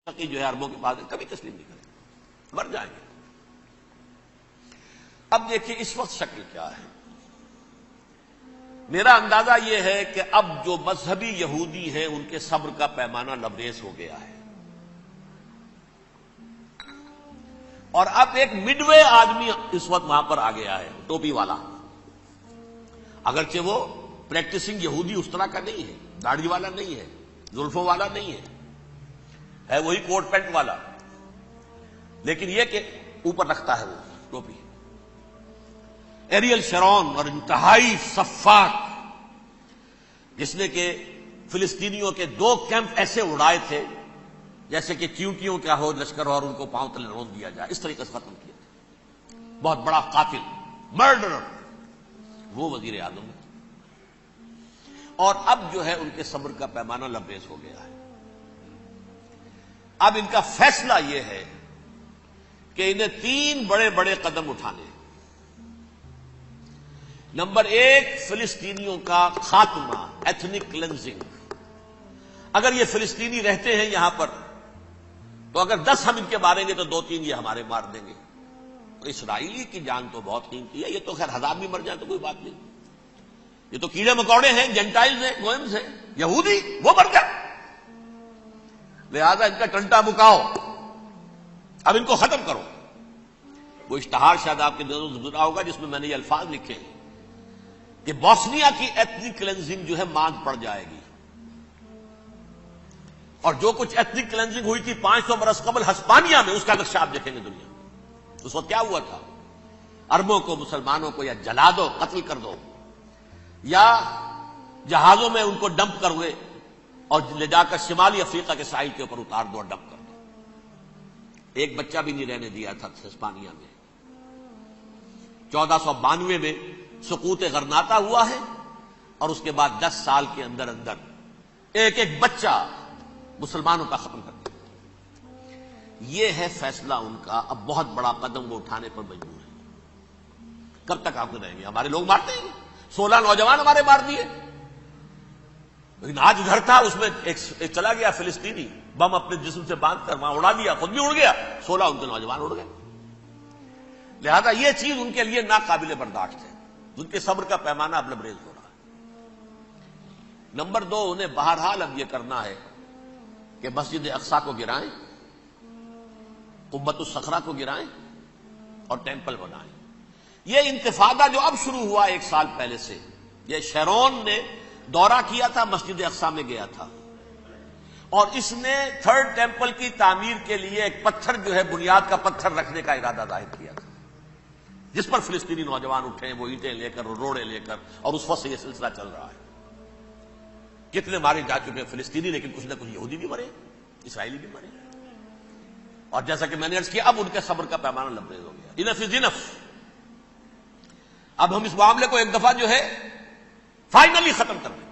جو ہے عربوں کے پاس کبھی تسلیم نہیں کریں گے، مر جائیں گے۔ اب دیکھیے اس وقت شکل کیا ہے۔ میرا اندازہ یہ ہے کہ اب جو مذہبی یہودی ہیں ان کے صبر کا پیمانہ لبریز ہو گیا ہے، اور اب ایک مڈ وے آدمی اس وقت وہاں پر آ گیا ہے، ٹوپی والا۔ اگرچہ وہ پریکٹسنگ یہودی اس طرح کا نہیں ہے، داڑھی والا نہیں ہے، زلفوں والا نہیں ہے وہی کوٹ پینٹ والا، لیکن یہ کہ اوپر رکھتا ہے وہ ٹوپی۔ ایریل شرون اور انتہائی سفاک، جس نے کہ فلسطینیوں کے 2 کیمپ ایسے اڑائے تھے جیسے کہ چیونٹیوں کا ہو لشکر اور ان کو پاؤں تلے رون دیا جائے، اس طریقے سے ختم کیا تھا۔ بہت بڑا قاتل، مرڈرر، وہ وزیر اعظم ہے۔ اور اب جو ہے ان کے صبر کا پیمانہ لبریز ہو گیا ہے۔ اب ان کا فیصلہ یہ ہے کہ انہیں 3 بڑے بڑے قدم اٹھانے ہیں۔ نمبر 1، فلسطینیوں کا خاتمہ، ایتھنک کلینزنگ۔ اگر یہ فلسطینی رہتے ہیں یہاں پر تو اگر 10 ہم ان کے ماریں گے تو 2-3 یہ ہمارے مار دیں گے۔ تو اسرائیلی کی جان تو بہت قیمتی ہے، یہ تو خیر 1000 بھی مر جائیں تو کوئی بات نہیں، یہ تو کیڑے مکوڑے ہیں، جنٹائلز ہیں، گوئمز ہیں، یہودی وہ مر گئے، لہذا ان کا ٹنٹا مکاؤ، اب ان کو ختم کرو۔ وہ اشتہار شاید آپ کے نظروں سے گزرا ہوگا جس میں میں نے یہ الفاظ لکھے ہیں کہ بوسنیا کی ایتھنک کلینزنگ جو ہے ماند پڑ جائے گی، اور جو کچھ ایتھنک کلینزنگ ہوئی تھی 500 برس قبل ہسپانیہ میں، اس کا نقشہ آپ دیکھیں گے دنیا میں۔ اس وقت کیا ہوا تھا؟ عربوں کو، مسلمانوں کو یا جلا دو، قتل کر دو، یا جہازوں میں ان کو ڈمپ کروے اور لے جا کر شمالی افریقہ کے ساحل کے اوپر اتار دو اور ڈمپ کر دو۔ ایک بچہ بھی نہیں رہنے دیا تھا ہسپانیہ میں۔ 1492 میں سقوط غرناطہ ہوا ہے، اور اس کے بعد 10 سال کے اندر اندر ایک ایک بچہ مسلمانوں کا ختم کر دیا۔ یہ ہے فیصلہ ان کا۔ اب بہت بڑا قدم وہ اٹھانے پر مجبور ہے۔ کب تک آپ رہیں گے؟ ہمارے لوگ مارتے ہیں، 16 نوجوان ہمارے مار دیے، لیکن آج گھر تھا اس میں ایک چلا گیا فلسطینی، بم اپنے جسم سے باندھ کر وہاں اڑا دیا، خود بھی اڑ گیا، 16 ان کے نوجوان اڑ گئے۔ لہذا یہ چیز ان کے لیے ناقابل برداشت ہے، ان کے صبر کا پیمانہ اب لبریز ہو رہا ہے۔ نمبر 2، انہیں بہرحال اب یہ کرنا ہے کہ مسجد اقصی کو گرائیں، قبۃ الصخرہ کو گرائیں اور ٹیمپل بنائیں۔ یہ انتفاضہ جو اب شروع ہوا 1 سال پہلے سے، یہ شیرون نے دورہ کیا تھا، مسجد اقصی میں گیا تھا، اور اس نے 3rd ٹیمپل کی تعمیر کے لیے ایک پتھر جو ہے بنیاد کا پتھر رکھنے کا ارادہ ظاہر کیا تھا، جس پر فلسطینی نوجوان اٹھے وہ اینٹیں لے کر اور روڑے لے کر، اور اس وقت سے یہ سلسلہ چل رہا ہے۔ کتنے مارے جا چکے ہیں فلسطینی، لیکن کچھ نہ کچھ یہودی بھی مرے، اسرائیلی بھی مرے، اور جیسا کہ میں نے عرض کیا اب ان کے صبر کا پیمانہ لبریز ہو گیا۔ انف از انف۔ اب ہم اس معاملے کو ایک دفعہ جو ہے فائنلی ختم کر دیں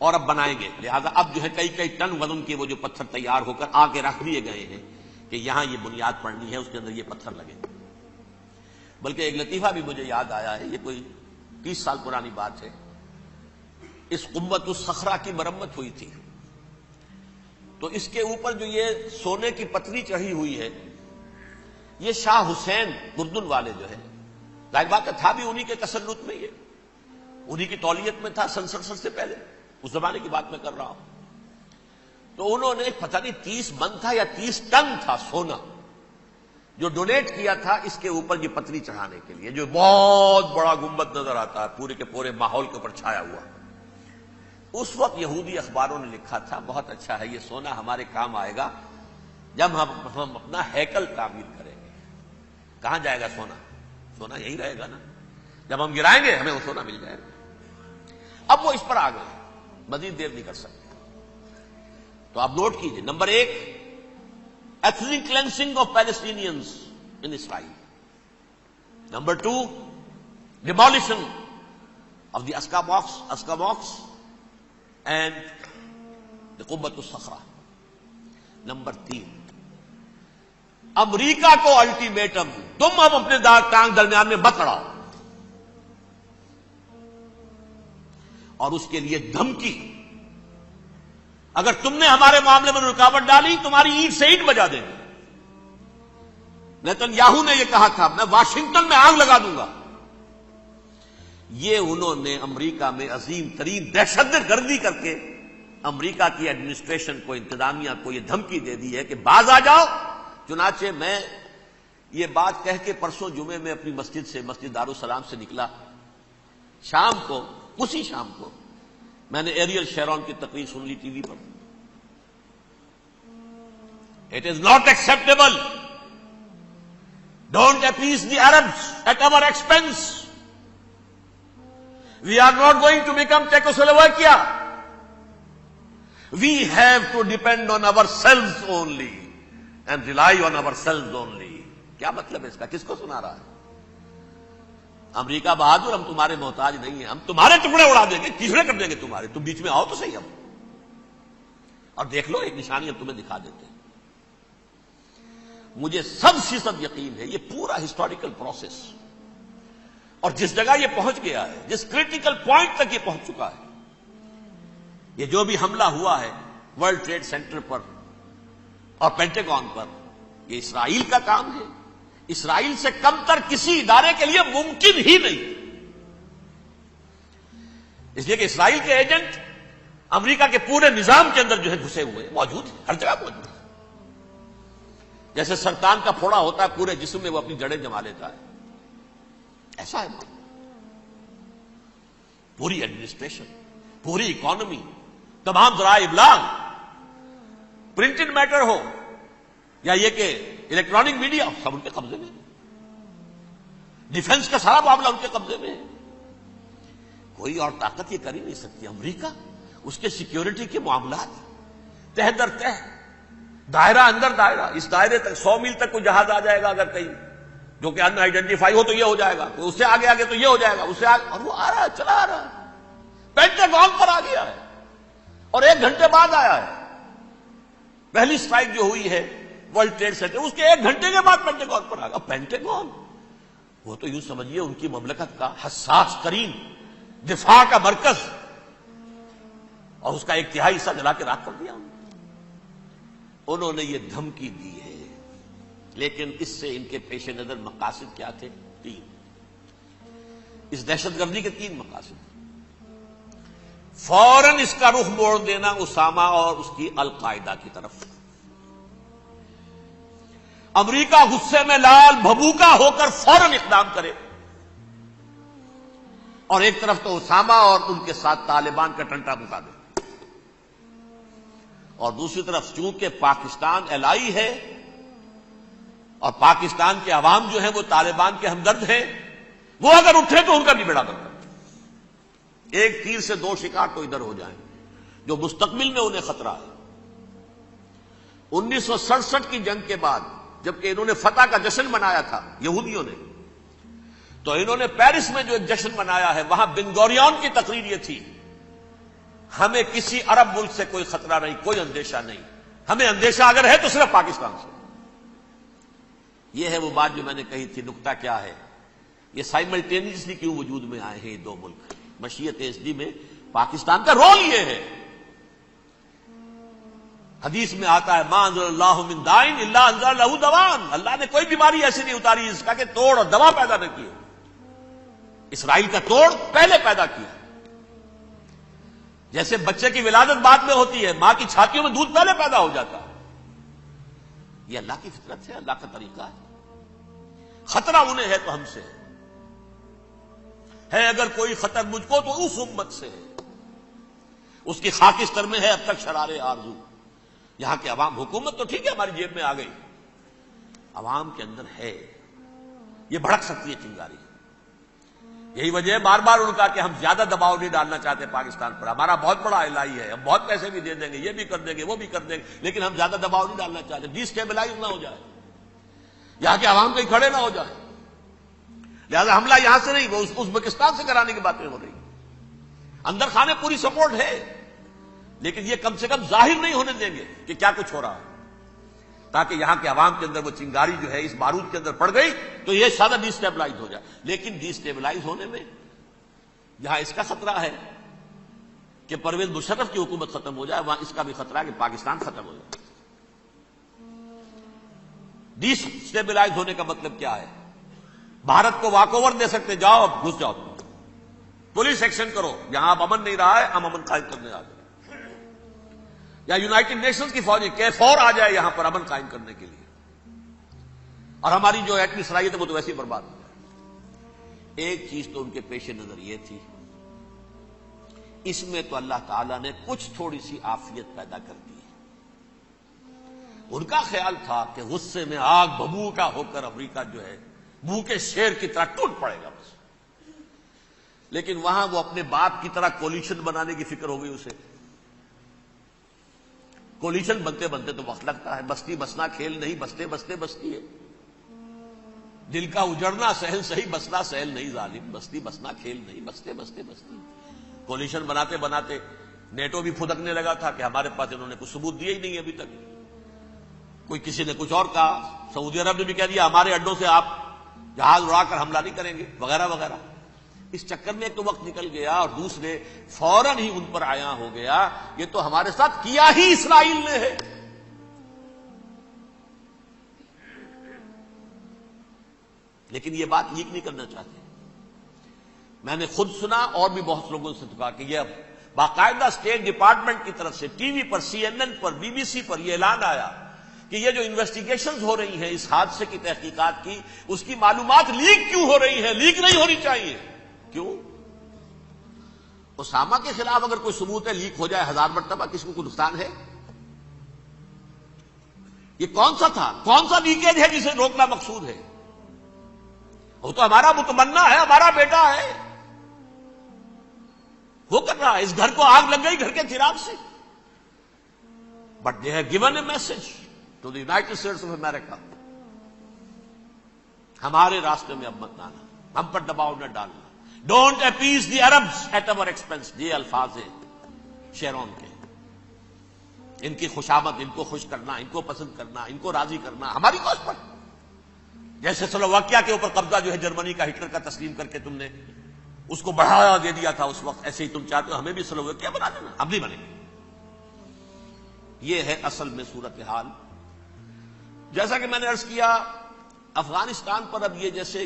اور اب بنائیں گے۔ لہذا اب جو ہے کئی ٹن وزن کے وہ جو پتھر تیار ہو کر آ کے رکھ دیے گئے ہیں کہ یہاں یہ بنیاد پڑنی ہے، اس کے اندر یہ پتھر لگے۔ بلکہ ایک لطیفہ بھی مجھے یاد آیا ہے، یہ کوئی 30 سال پرانی بات ہے۔ اس قبۃ الصخرہ کی مرمت ہوئی تھی، تو اس کے اوپر جو یہ سونے کی پتری چڑھی ہوئی ہے، یہ شاہ حسین اردن والے جو ہے، ظاہر بات ہے تھا بھی انہی کے تسلط میں، یہ انہی کی تولیت میں تھا سن 67 سے پہلے، اس زمانے کی بات میں کر رہا ہوں۔ تو انہوں نے پتہ نہیں 30 من تھا یا 30 ٹن تھا سونا جو ڈونیٹ کیا تھا اس کے اوپر یہ پتری چڑھانے کے لیے، جو بہت بڑا گنبد نظر آتا ہے پورے کے پورے ماحول کے اوپر چھایا ہوا۔ اس وقت یہودی اخباروں نے لکھا تھا بہت اچھا ہے، یہ سونا ہمارے کام آئے گا جب ہم اپنا ہیکل تعمیر کریں گے۔ کہاں جائے گا سونا؟ سونا یہی رہے گا نا، جب ہم گرائیں گے ہمیں وہ سونا مل جائے گا۔ اب وہ اس پر آ گئے، مزید دیر نہیں کر سکتے۔ تو آپ نوٹ کیجئے، number 1، ethnic cleansing of Palestinians in Israel. Number 2, demolition of the Aqsa mosques and the Qubbat al-Sakhra. Number 3, امریکہ کو الٹیمیٹم، تم اب اپنے ٹانگ درمیان میں مت اڑاؤ، اور اس کے لیے دھمکی۔ اگر تم نے ہمارے معاملے میں رکاوٹ ڈالی تمہاری اینٹ سے اینٹ بجا دیں گے. نیتن یاہو نے یہ کہا تھا میں واشنگٹن میں آگ لگا دوں گا. یہ انہوں نے امریکہ میں عظیم ترین دہشت گردی کر کے امریکہ کی ایڈمنسٹریشن کو، انتظامیہ کو یہ دھمکی دے دی ہے کہ باز آ جاؤ. چنانچہ میں یہ بات کہہ کے پرسوں جمعے میں اپنی مسجد دارالسلام سے نکلا. شام کو، اسی شام کو میں نے ایریل شیرون کی تقریر سن لی ٹی وی پر. It is not acceptable. Don't appease the Arabs at our expense. We are not going to become Czechoslovakia. We have to depend on ourselves only and rely on ourselves only. کیا مطلب ہے اس کا؟ کس کو سنا رہا ہے؟ امریکہ بہادر، ہم تمہارے محتاج نہیں ہیں، ہم تمہارے ٹکڑے اڑا دیں گے، ٹکڑے کر دیں گے تمہارے، تم بیچ میں آؤ تو صحیح. ہم اور دیکھ لو ایک نشانی ہم تمہیں دکھا دیتے ہیں. مجھے 100% یقین ہے یہ پورا ہسٹوریکل پروسیس اور جس جگہ یہ پہنچ گیا ہے، جس کریٹیکل پوائنٹ تک یہ پہنچ چکا ہے، یہ جو بھی حملہ ہوا ہے ورلڈ ٹریڈ سینٹر پر اور پینٹاگون پر، یہ اسرائیل کا کام ہے. اسرائیل سے کم تر کسی ادارے کے لیے ممکن ہی نہیں، اس لیے کہ اسرائیل کے ایجنٹ امریکہ کے پورے نظام کے اندر جو ہے گھسے ہوئے موجود ہیں، ہر جگہ موجود ہیں. جیسے سرطان کا پھوڑا ہوتا ہے پورے جسم میں وہ اپنی جڑیں جما لیتا ہے، ایسا ہے. پوری ایڈمنسٹریشن، پوری اکانومی، تمام ذرائع ابلاغ، پرنٹڈ میٹر ہو یا یہ کہ الیکٹرانک میڈیا، سب ان کے قبضے میں. ڈیفنس کا سارا معاملہ ان کے قبضے میں ہے. کوئی اور طاقت یہ کر ہی نہیں سکتی. امریکہ، اس کے سیکیورٹی کے معاملات تہ در تہ، دائرہ اندر دائرہ. اس دائرے تک 100 میل تک کوئی جہاز آ جائے گا اگر کہیں جو کہ ان آئیڈینٹیفائی ہو تو یہ ہو جائے گا، اس سے آگے آگے تو یہ ہو جائے گا، اس سے آگے، اور وہ آ رہا ہے، چلا آ رہا ہے. پینٹاگون پر آ گیا ہے اور 1 گھنٹے بعد آیا ہے. پہلی اسٹرائک جو ہوئی ہے ورلڈ ٹریڈ سینٹر، اس کے 1 گھنٹے کے بعد پینٹاگون پر آ گیا. پینٹاگون وہ تو یوں سمجھیے ان کی مملکت کا حساس ترین دفاع کا مرکز، اور اس کا 1/3 حصہ جلا کے راکھ کر دیا. انہوں نے یہ دھمکی دی ہے، لیکن اس سے ان کے پیش نظر مقاصد کیا تھے؟ 3. اس دہشت گردی کے 3 مقاصد. فوراً اس کا رخ موڑ دینا اسامہ اور اس کی القاعدہ کی طرف. امریکہ غصے میں لال بھبوکا ہو کر فوراً اقدام کرے، اور ایک طرف تو اسامہ اور ان کے ساتھ طالبان کا ٹنٹا مکا دے، اور دوسری طرف چونکہ پاکستان الائی ہے اور پاکستان کے عوام جو ہیں وہ طالبان کے ہمدرد ہیں، وہ اگر اٹھے تو ان کا بھی بیڑا کرتا. ایک تیر سے 2 شکار تو ادھر ہو جائیں، جو مستقبل میں انہیں خطرہ ہے. 1967 کی جنگ کے بعد جبکہ انہوں نے فتح کا جشن منایا تھا یہودیوں نے، تو انہوں نے پیرس میں جو ایک جشن منایا ہے، وہاں بن گوریون کی تقریر یہ تھی، ہمیں کسی عرب ملک سے کوئی خطرہ نہیں، کوئی اندیشہ نہیں، ہمیں اندیشہ اگر ہے تو صرف پاکستان سے. یہ ہے وہ بات جو میں نے کہی تھی. نکتہ کیا ہے؟ یہ سائملٹینیسلی کیوں وجود میں آئے ہیں یہ 2 ملک؟ مشیت ایس ڈی میں پاکستان کا رول یہ ہے. حدیث میں آتا ہے ما انزل اللہ من دائن الا انزل لہ دوان. اللہ نے کوئی بیماری ایسی نہیں اتاری جس کا کہ توڑ اور دوا پیدا نہ کی. اسرائیل کا توڑ پہلے پیدا کیا. جیسے بچے کی ولادت بعد میں ہوتی ہے، ماں کی چھاتیوں میں دودھ پہلے پیدا ہو جاتا ہے. یہ اللہ کی فطرت ہے، اللہ کا طریقہ ہے. خطرہ انہیں ہے تو ہم سے ہے. اگر کوئی خطر مجھ کو تو اس امت سے ہے. اس کی خاکستر میں ہے اب تک شرار آرزو. یہاں کے عوام، حکومت تو ٹھیک ہے ہماری جیب میں آ گئی، عوام کے اندر ہے، یہ بھڑک سکتی ہے چنگاری. یہی وجہ ہے بار بار ان کا کہ ہم زیادہ دباؤ نہیں ڈالنا چاہتے پاکستان پر. ہمارا بہت بڑا الائی ہے، ہم بہت پیسے بھی دے دیں گے، یہ بھی کر دیں گے، وہ بھی کر دیں گے، لیکن ہم زیادہ دباؤ نہیں ڈالنا چاہتے. ڈیسٹیبلائز نہ ہو جائے، یہاں کے عوام کہیں کھڑے نہ ہو جائے. لہذا حملہ یہاں سے نہیں، وہ ازبکستان سے کرانے کی باتیں ہو رہی. اندر خانے پوری سپورٹ ہے، لیکن یہ کم سے کم ظاہر نہیں ہونے دیں گے کہ کیا کچھ ہو رہا ہے، تاکہ یہاں کے عوام کے اندر وہ چنگاری جو ہے اس بارود کے اندر پڑ گئی تو یہ سادہ ڈیسٹیبلائز ہو جائے. لیکن ڈیسٹیبلائز ہونے میں جہاں اس کا خطرہ ہے کہ پرویز مشرف کی حکومت ختم ہو جائے، وہاں اس کا بھی خطرہ ہے کہ پاکستان ختم ہو جائے۔ ڈی اسٹیبلائز ہونے کا مطلب کیا ہے؟ بھارت کو واک اوور دے سکتے، جاؤ اب گھس جاؤ، پولیس ایکشن کرو، یہاں اب امن نہیں رہا ہے، ہم امن قائم کرنے آ جائیں، یا یونائٹڈ نیشنز کی فوجی KFOR آ جائے یہاں پر امن قائم کرنے کے لیے، اور ہماری جو ایٹمی صلاحیت ہے وہ تو ویسے ہی برباد ہو جائے۔ ایک چیز تو ان کے پیش نظر یہ تھی، اس میں تو اللہ تعالیٰ نے کچھ تھوڑی سی عافیت پیدا کر دی ہے۔ ان کا خیال تھا کہ غصے میں آگ ببوکا ہو کر امریکہ جو ہے بھوکے شیر کی طرح ٹوٹ پڑے گا بس، لیکن وہاں وہ اپنے باپ کی طرح کولیشن بنانے کی فکر ہو گئی اسے۔ کولیشن بنتے بنتے تو وقت لگتا ہے، بستی بسنا کھیل نہیں، بستے بستے بستی ہے۔ دل کا اجڑنا سہل صحیح، بسنا سہل نہیں ظالم، بستی بسنا کھیل نہیں، بستے بستے بستی۔ کولیشن بناتے بناتے نیٹو بھی پھدکنے لگا تھا کہ ہمارے پاس انہوں نے کچھ ثبوت دیے ہی نہیں ابھی تک، کوئی کسی نے کچھ اور کہا، سعودی عرب نے بھی کہہ دیا ہمارے اڈوں سے آپ جہاز اڑا کر حملہ نہیں کریں گے وغیرہ وغیرہ۔ اس چکر میں ایک تو وقت نکل گیا، اور دوسرے فوراً ہی ان پر آیا ہو گیا یہ تو ہمارے ساتھ کیا ہی اسرائیل نے ہے۔ لیکن یہ بات لیک نہیں کرنا چاہتے۔ میں نے خود سنا اور بھی بہت لوگوں سے کہا کہ یہ باقاعدہ اسٹیٹ ڈپارٹمنٹ کی طرف سے ٹی وی پر، CNN پر، BBC پر یہ اعلان آیا کہ یہ جو انویسٹیگیشنز ہو رہی ہیں اس حادثے کی تحقیقات کی، اس کی معلومات لیک کیوں ہو رہی ہیں؟ لیک نہیں ہونی چاہیے۔ کیوں؟ اسامہ کے خلاف اگر کوئی ثبوت ہے لیک ہو جائے 1000 مرتبہ، کس کو کوئی نقصان ہے؟ یہ کون سا تھا، کون سا لیکیج ہے جسے روکنا مقصود ہے؟ وہ تو ہمارا متمنا ہے، ہمارا بیٹا ہے، وہ کر رہا ہے۔ اس گھر کو آگ لگ گئی گھر کے چراغ سے، but they have given a message to the United States of America, ہمارے راستے میں اب مت آنا، ہم پر دباؤ نہ ڈالنا، don't appease the Arabs at our expense. یہ الفاظ ہیں شیرون کے، ان کی خوشامد، ان کو خوش کرنا، ان کو پسند کرنا، ان کو راضی کرنا ہماری کوشش پر۔ جیسے سلوواکیہ کے اوپر قبضہ جو ہے جرمنی کا ہٹلر کا تسلیم کر کے تم نے اس کو بڑھاوا دے دیا تھا اس وقت، ایسے ہی تم چاہتے ہو ہمیں بھی سلوواکیہ بنا دینا، ہم نہیں بنیں گے۔ یہ ہے اصل میں صورتحال۔ جیسا کہ میں نے عرض کیا، افغانستان پر اب یہ جیسے